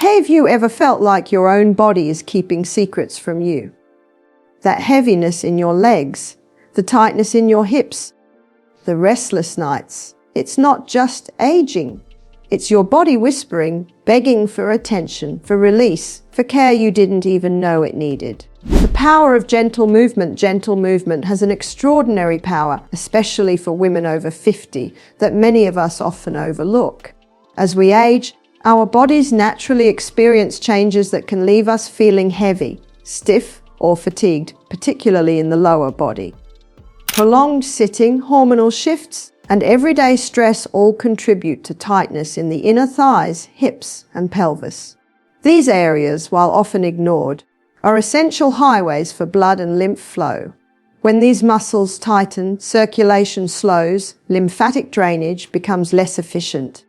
Have you ever felt like your own body is keeping secrets from you? That heaviness in your legs, the tightness in your hips, the restless nights. It's not just aging. It's your body whispering, begging for attention, for release, for care you didn't even know it needed. The power of gentle movement. Gentle movement has an extraordinary power, especially for women over 50, that many of us often overlook. As we age, our bodies naturally experience changes that can leave us feeling heavy, stiff, or fatigued, particularly in the lower body. Prolonged sitting, hormonal shifts, and everyday stress all contribute to tightness in the inner thighs, hips, and pelvis. These areas, while often ignored, are essential highways for blood and lymph flow. When these muscles tighten, circulation slows, lymphatic drainage becomes less efficient.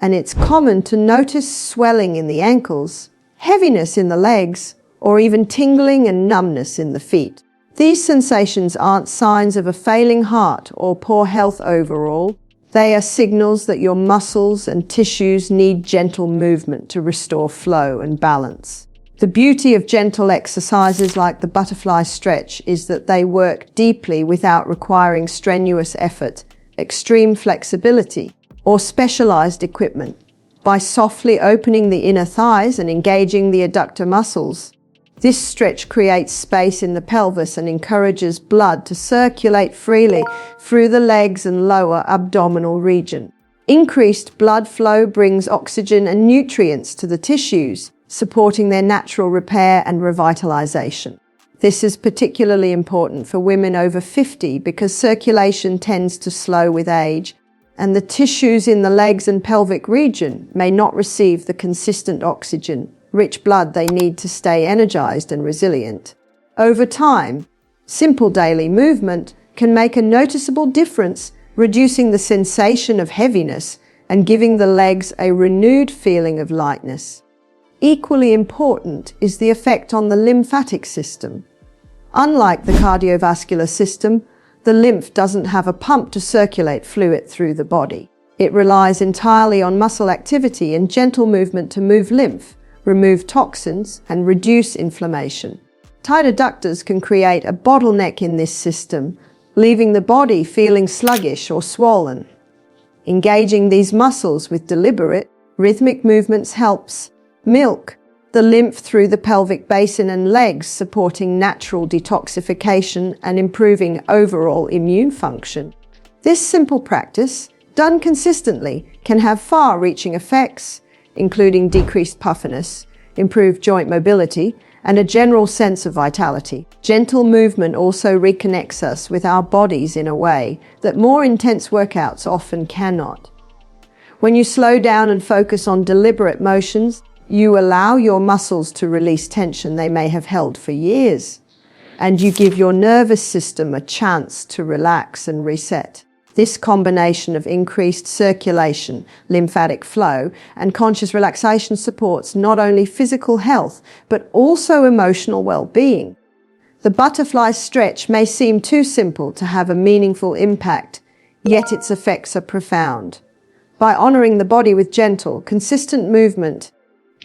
And it's common to notice swelling in the ankles, heaviness in the legs, or even tingling and numbness in the feet. These sensations aren't signs of a failing heart or poor health overall. They are signals that your muscles and tissues need gentle movement to restore flow and balance. The beauty of gentle exercises like the butterfly stretch is that they work deeply without requiring strenuous effort, extreme flexibility, or specialized equipment. By softly opening the inner thighs and engaging the adductor muscles, this stretch creates space in the pelvis and encourages blood to circulate freely through the legs and lower abdominal region. Increased blood flow brings oxygen and nutrients to the tissues, supporting their natural repair and revitalization. This is particularly important for women over 50 because circulation tends to slow with age, and the tissues in the legs and pelvic region may not receive the consistent oxygen-rich blood they need to stay energized and resilient. Over time, simple daily movement can make a noticeable difference, reducing the sensation of heaviness and giving the legs a renewed feeling of lightness. Equally important is the effect on the lymphatic system. Unlike the cardiovascular system, the lymph doesn't have a pump to circulate fluid through the body. It relies entirely on muscle activity and gentle movement to move lymph, remove toxins, and reduce inflammation. Tight adductors can create a bottleneck in this system, leaving the body feeling sluggish or swollen. Engaging these muscles with deliberate, rhythmic movements helps milk the lymph through the pelvic basin and legs, supporting natural detoxification and improving overall immune function. This simple practice, done consistently, can have far-reaching effects, including decreased puffiness, improved joint mobility, and a general sense of vitality. Gentle movement also reconnects us with our bodies in a way that more intense workouts often cannot. When you slow down and focus on deliberate motions, you allow your muscles to release tension they may have held for years, and you give your nervous system a chance to relax and reset. This combination of increased circulation, lymphatic flow, and conscious relaxation supports not only physical health, but also emotional well-being. The butterfly stretch may seem too simple to have a meaningful impact, yet its effects are profound. By honoring the body with gentle, consistent movement,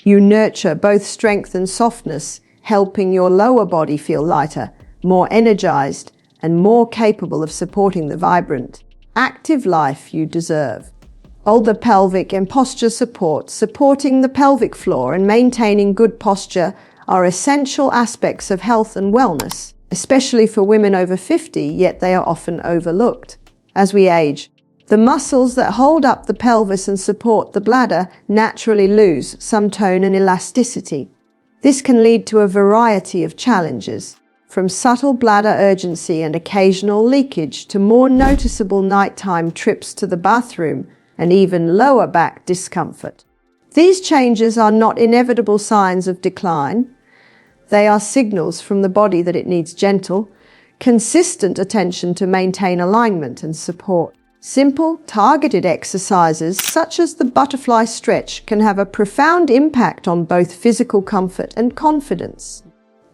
you nurture both strength and softness, helping your lower body feel lighter, more energized, and more capable of supporting the vibrant, active life you deserve. All the pelvic and posture support, supporting the pelvic floor and maintaining good posture are essential aspects of health and wellness, especially for women over 50, yet they are often overlooked. As we age, the muscles that hold up the pelvis and support the bladder naturally lose some tone and elasticity. This can lead to a variety of challenges, from subtle bladder urgency and occasional leakage to more noticeable nighttime trips to the bathroom and even lower back discomfort. These changes are not inevitable signs of decline. They are signals from the body that it needs gentle, consistent attention to maintain alignment and support. Simple, targeted exercises such as the butterfly stretch can have a profound impact on both physical comfort and confidence.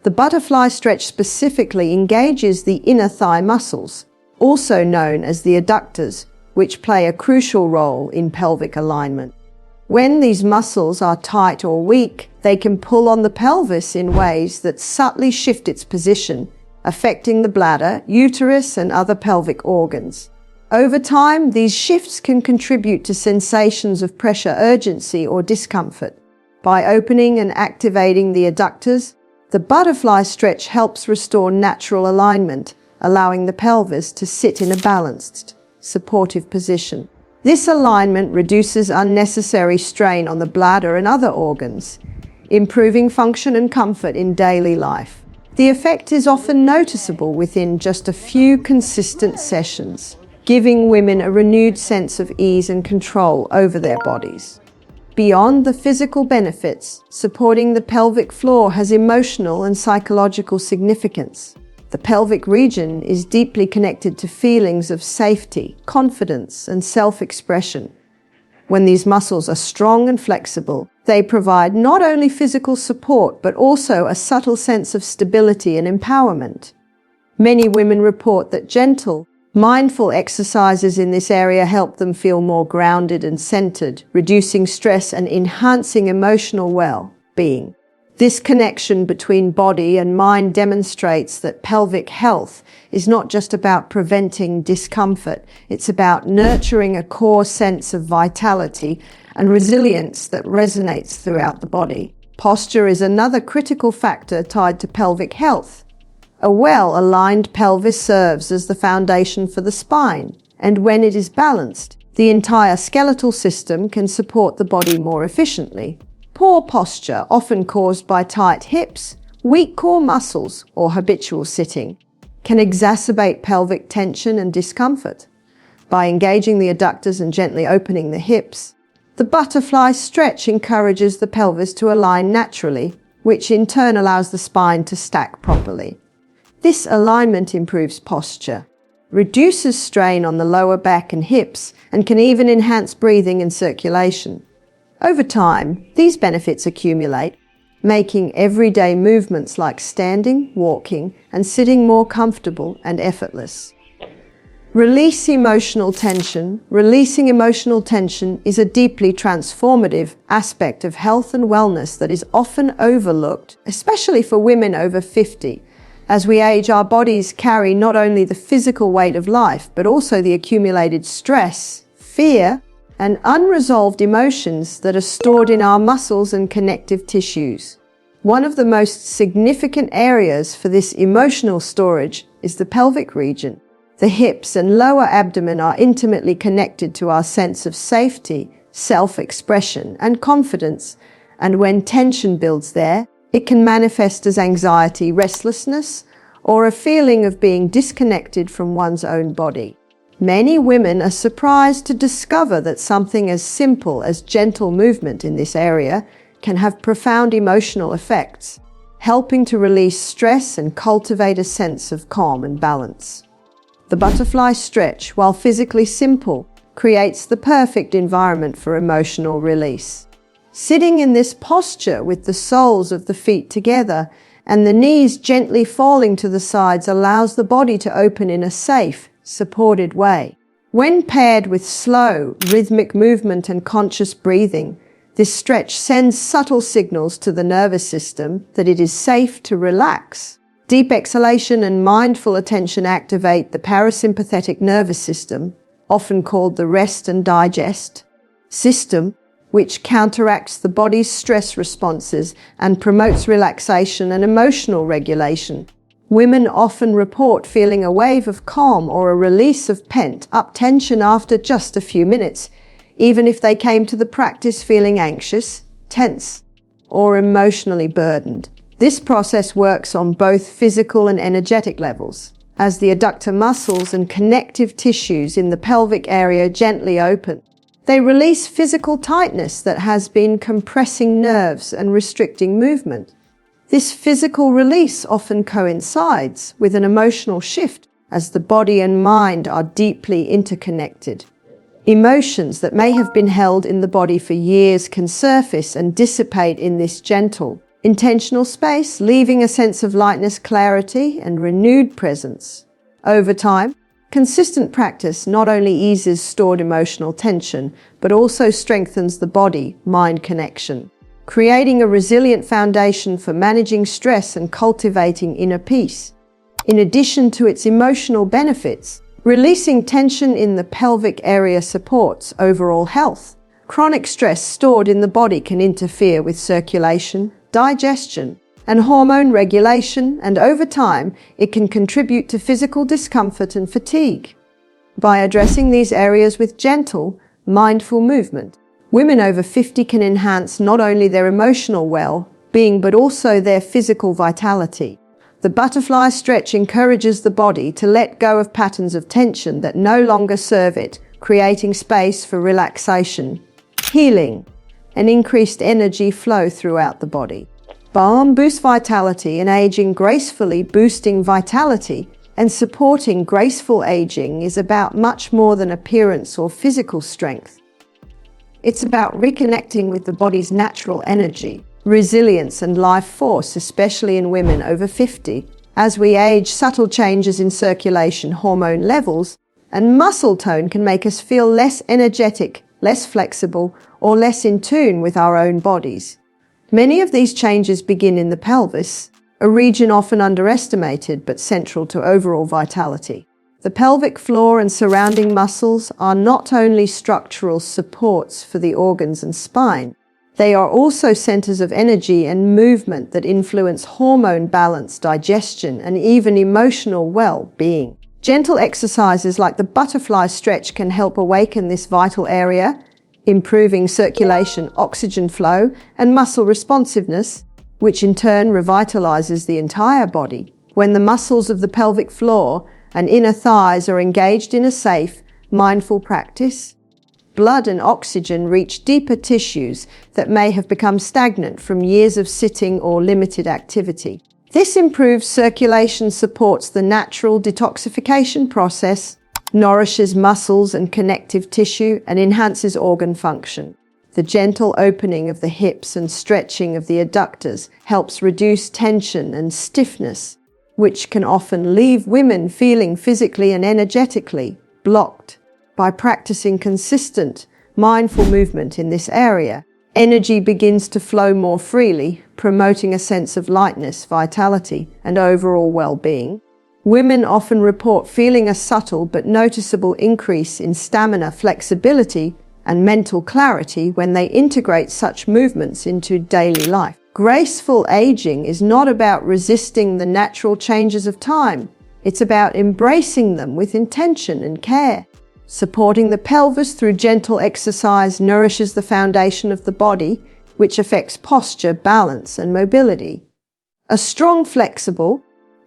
The butterfly stretch specifically engages the inner thigh muscles, also known as the adductors, which play a crucial role in pelvic alignment. When these muscles are tight or weak, they can pull on the pelvis in ways that subtly shift its position, affecting the bladder, uterus, and other pelvic organs. Over time, these shifts can contribute to sensations of pressure, urgency, or discomfort. By opening and activating the adductors, the butterfly stretch helps restore natural alignment, allowing the pelvis to sit in a balanced, supportive position. This alignment reduces unnecessary strain on the bladder and other organs, improving function and comfort in daily life. The effect is often noticeable within just a few consistent sessions, giving women a renewed sense of ease and control over their bodies. Beyond the physical benefits, supporting the pelvic floor has emotional and psychological significance. The pelvic region is deeply connected to feelings of safety, confidence, and self-expression. When these muscles are strong and flexible, they provide not only physical support but also a subtle sense of stability and empowerment. Many women report that gentle, mindful exercises in this area help them feel more grounded and centered, reducing stress and enhancing emotional well-being. This connection between body and mind demonstrates that pelvic health is not just about preventing discomfort, it's about nurturing a core sense of vitality and resilience that resonates throughout the body. Posture is another critical factor tied to pelvic health. A well-aligned pelvis serves as the foundation for the spine, and when it is balanced, the entire skeletal system can support the body more efficiently. Poor posture, often caused by tight hips, weak core muscles, or habitual sitting, can exacerbate pelvic tension and discomfort. By engaging the adductors and gently opening the hips, the butterfly stretch encourages the pelvis to align naturally, which in turn allows the spine to stack properly. This alignment improves posture, reduces strain on the lower back and hips, and can even enhance breathing and circulation. Over time, these benefits accumulate, making everyday movements like standing, walking, and sitting more comfortable and effortless. Releasing emotional tension is a deeply transformative aspect of health and wellness that is often overlooked, especially for women over 50. As we age, our bodies carry not only the physical weight of life, but also the accumulated stress, fear, and unresolved emotions that are stored in our muscles and connective tissues. One of the most significant areas for this emotional storage is the pelvic region. The hips and lower abdomen are intimately connected to our sense of safety, self-expression, and confidence, and when tension builds there, it can manifest as anxiety, restlessness, or a feeling of being disconnected from one's own body. Many women are surprised to discover that something as simple as gentle movement in this area can have profound emotional effects, helping to release stress and cultivate a sense of calm and balance. The butterfly stretch, while physically simple, creates the perfect environment for emotional release. Sitting in this posture with the soles of the feet together and the knees gently falling to the sides allows the body to open in a safe, supported way. When paired with slow, rhythmic movement and conscious breathing, this stretch sends subtle signals to the nervous system that it is safe to relax. Deep exhalation and mindful attention activate the parasympathetic nervous system, often called the rest and digest system, which counteracts the body's stress responses and promotes relaxation and emotional regulation. Women often report feeling a wave of calm or a release of pent-up tension after just a few minutes, even if they came to the practice feeling anxious, tense, or emotionally burdened. This process works on both physical and energetic levels. As the adductor muscles and connective tissues in the pelvic area gently open, they release physical tightness that has been compressing nerves and restricting movement. This physical release often coincides with an emotional shift as the body and mind are deeply interconnected. Emotions that may have been held in the body for years can surface and dissipate in this gentle, intentional space, leaving a sense of lightness, clarity, and renewed presence. Over time, Consistent practice not only eases stored emotional tension, but also strengthens the body-mind connection, creating a resilient foundation for managing stress and cultivating inner peace. In addition to its emotional benefits, releasing tension in the pelvic area supports overall health. Chronic stress stored in the body can interfere with circulation, digestion, and hormone regulation, and over time, it can contribute to physical discomfort and fatigue. By addressing these areas with gentle, mindful movement, women over 50 can enhance not only their emotional well-being but also their physical vitality. The butterfly stretch encourages the body to let go of patterns of tension that no longer serve it, creating space for relaxation, healing, and increased energy flow throughout the body. Balm boosts vitality and aging gracefully. Boosting vitality and supporting graceful aging is about much more than appearance or physical strength. It's about reconnecting with the body's natural energy, resilience, and life force, especially in women over 50. As we age, subtle changes in circulation, hormone levels, and muscle tone can make us feel less energetic, less flexible, or less in tune with our own bodies. Many of these changes begin in the pelvis, a region often underestimated but central to overall vitality. The pelvic floor and surrounding muscles are not only structural supports for the organs and spine, they are also centers of energy and movement that influence hormone balance, digestion, and even emotional well-being. Gentle exercises like the butterfly stretch can help awaken this vital area, improving circulation, oxygen flow, and muscle responsiveness, which in turn revitalizes the entire body. When the muscles of the pelvic floor and inner thighs are engaged in a safe, mindful practice, blood and oxygen reach deeper tissues that may have become stagnant from years of sitting or limited activity. This improved circulation supports the natural detoxification process, nourishes muscles and connective tissue, and enhances organ function. The gentle opening of the hips and stretching of the adductors helps reduce tension and stiffness, which can often leave women feeling physically and energetically blocked. By practicing consistent, mindful movement in this area, energy begins to flow more freely, promoting a sense of lightness, vitality, and overall well-being. Women often report feeling a subtle but noticeable increase in stamina, flexibility, and mental clarity when they integrate such movements into daily life. Graceful aging is not about resisting the natural changes of time. It's about embracing them with intention and care. Supporting the pelvis through gentle exercise nourishes the foundation of the body, which affects posture, balance, and mobility. A strong, flexible,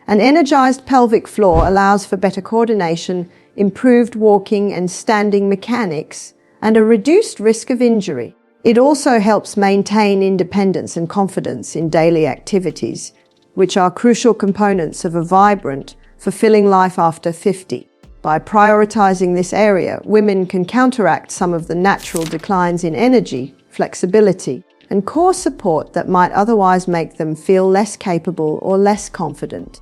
and energized pelvic floor allows for better coordination, improved walking and standing mechanics, and a reduced risk of injury. It also helps maintain independence and confidence in daily activities, which are crucial components of a vibrant, fulfilling life after 50. By prioritizing this area, women can counteract some of the natural declines in energy, flexibility, and core support that might otherwise make them feel less capable or less confident.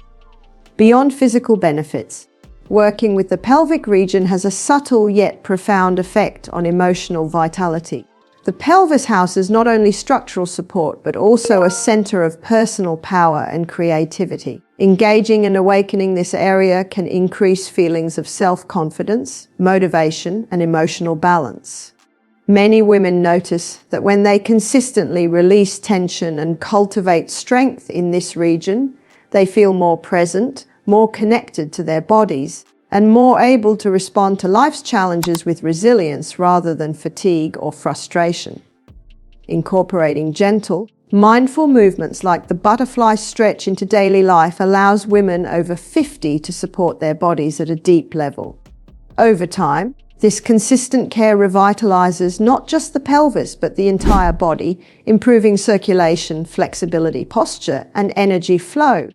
Beyond physical benefits, working with the pelvic region has a subtle yet profound effect on emotional vitality. The pelvis houses not only structural support but also a center of personal power and creativity. Engaging and awakening this area can increase feelings of self-confidence, motivation, and emotional balance. Many women notice that when they consistently release tension and cultivate strength in this region, they feel more present, more connected to their bodies, and more able to respond to life's challenges with resilience rather than fatigue or frustration. Incorporating gentle, mindful movements like the butterfly stretch into daily life allows women over 50 to support their bodies at a deep level. Over time, this consistent care revitalizes not just the pelvis but the entire body, improving circulation, flexibility, posture, and energy flow.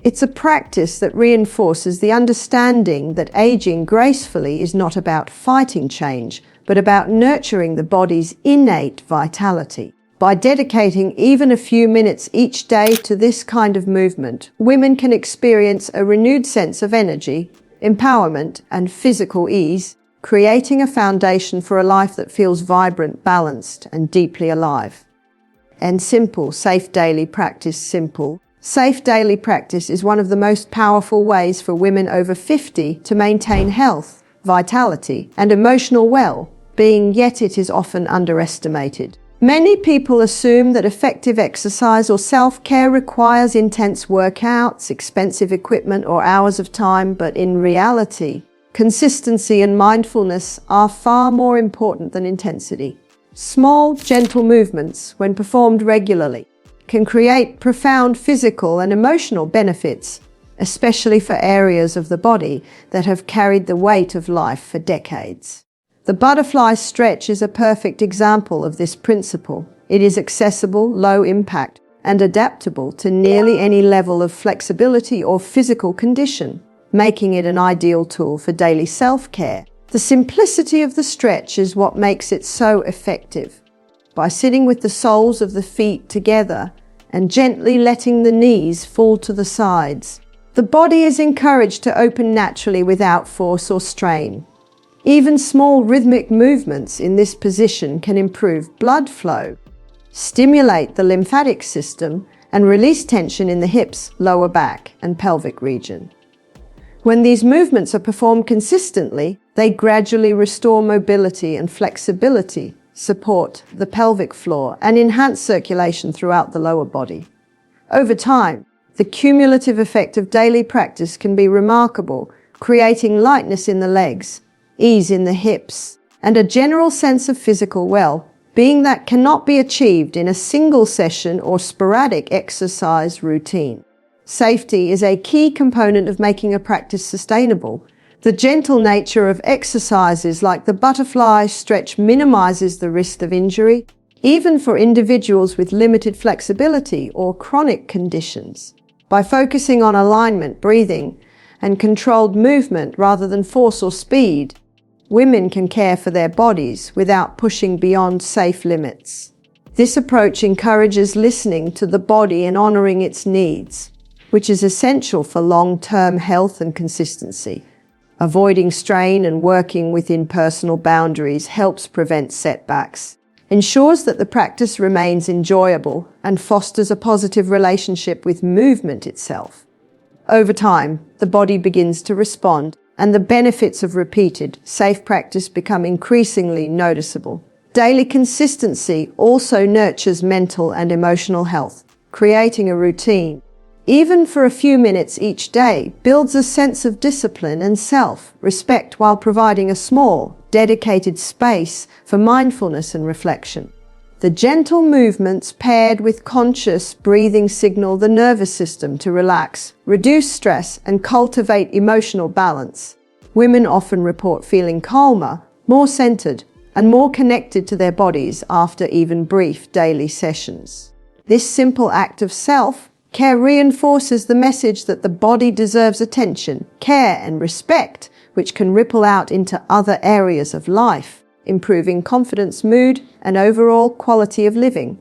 It's a practice that reinforces the understanding that aging gracefully is not about fighting change, but about nurturing the body's innate vitality. By dedicating even a few minutes each day to this kind of movement, women can experience a renewed sense of energy, empowerment, and physical ease, creating a foundation for a life that feels vibrant, balanced, and deeply alive. And simple, safe daily practice. Simple, safe daily practice is one of the most powerful ways for women over 50 to maintain health, vitality, and emotional well-being, yet it is often underestimated. Many people assume that effective exercise or self-care requires intense workouts, expensive equipment, or hours of time, but in reality, consistency and mindfulness are far more important than intensity. Small, gentle movements, when performed regularly, can create profound physical and emotional benefits, especially for areas of the body that have carried the weight of life for decades. The butterfly stretch is a perfect example of this principle. It is accessible, low impact, and adaptable to nearly any level of flexibility or physical condition, making it an ideal tool for daily self-care. The simplicity of the stretch is what makes it so effective. By sitting with the soles of the feet together and gently letting the knees fall to the sides, the body is encouraged to open naturally without force or strain. Even small rhythmic movements in this position can improve blood flow, stimulate the lymphatic system, and release tension in the hips, lower back, and pelvic region. When these movements are performed consistently, they gradually restore mobility and flexibility, support the pelvic floor, and enhance circulation throughout the lower body. Over time, the cumulative effect of daily practice can be remarkable, creating lightness in the legs, ease in the hips, and a general sense of physical well-being that cannot be achieved in a single session or sporadic exercise routine. Safety is a key component of making a practice sustainable. The gentle nature of exercises like the butterfly stretch minimizes the risk of injury, even for individuals with limited flexibility or chronic conditions. By focusing on alignment, breathing, and controlled movement rather than force or speed, women can care for their bodies without pushing beyond safe limits. This approach encourages listening to the body and honoring its needs, which is essential for long-term health and consistency. Avoiding strain and working within personal boundaries helps prevent setbacks, ensures that the practice remains enjoyable, and fosters a positive relationship with movement itself. Over time, the body begins to respond, and the benefits of repeated, safe practice become increasingly noticeable. Daily consistency also nurtures mental and emotional health. Creating a routine, even for a few minutes each day, builds a sense of discipline and self-respect while providing a small, dedicated space for mindfulness and reflection. The gentle movements paired with conscious breathing signal the nervous system to relax, reduce stress, and cultivate emotional balance. Women often report feeling calmer, more centered, and more connected to their bodies after even brief daily sessions. This simple act of self-care reinforces the message that the body deserves attention, care, and respect, which can ripple out into other areas of life, improving confidence, mood, and overall quality of living.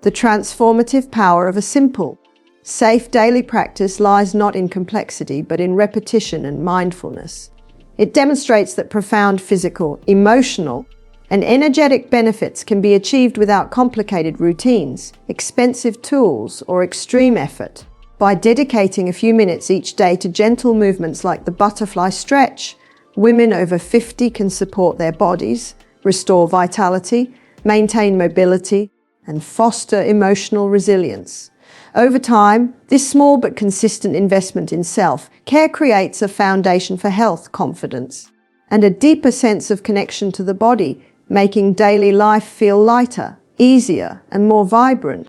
The transformative power of a simple, safe daily practice lies not in complexity, but in repetition and mindfulness. It demonstrates that profound physical, emotional, and energetic benefits can be achieved without complicated routines, expensive tools, or extreme effort. By dedicating a few minutes each day to gentle movements like the butterfly stretch, women over 50 can support their bodies, restore vitality, maintain mobility, and foster emotional resilience. Over time, this small but consistent investment in self-care creates a foundation for health, confidence, and a deeper sense of connection to the body, making daily life feel lighter, easier, and more vibrant.